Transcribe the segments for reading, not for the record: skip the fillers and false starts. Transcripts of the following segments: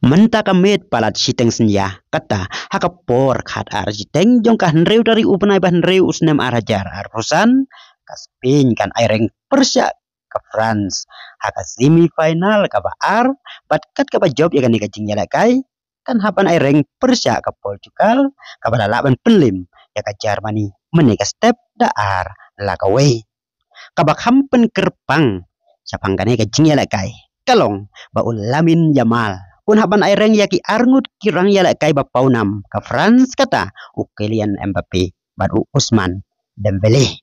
Menta kamit palat siteng senya kata hakapor khat ar siteng jong ka hnreu dari upenai bah hnreu usnem arajar arpusan ka Spain kan aireng Persia ka France haka semi final ka ba ar batkat ka ba job ya kan ka jingyala kai kan hapan aireng Persia ka Portugal ka ba laban penlim ya ka Germany menika step da ar la ka we ka ba kampen kerpang sapang kane ka jingyala kai kalong ba ulamin Yamal kun haban aireng yaki arngut kirang yala kai ba paunam ka France kata u Kylian Mbappe baru Usman Dembele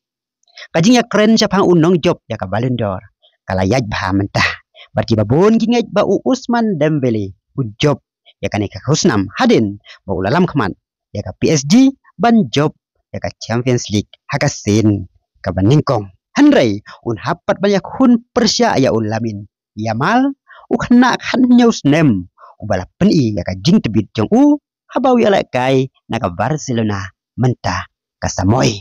kajing ya keren sapang unong job ya ka Ballon d'Or kala yaj bah mentah berarti babon gingaj ba u Usman Dembele u job ya kan ka Husnam hadin ba ulalam keman ya ka PSG ban job ya ka Champions League haka sen ka baningkong Henry un hapat banyak hun Persia ya ulamin Yamal ukna kan nyaus nem ubala peni ya ka jing tebit jong u habawi ala kai na ka Barcelona menta ka Samoy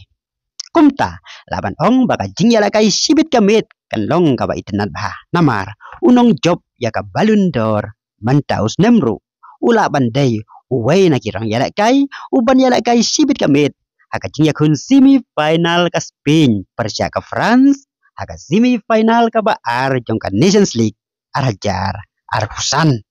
kumta laban ong baka jing ya la kai sibit kamit kan long ka ba itenat bah namar unong job ya ka Ballon d'Or menta us nemru ula bandai uway na kirang ya la kai uban ya la kai sibit kamit haka jing ya kun semi final ka Spain Persia ka France haka semi final ka ba ar jong ka Nations League arajar arhusan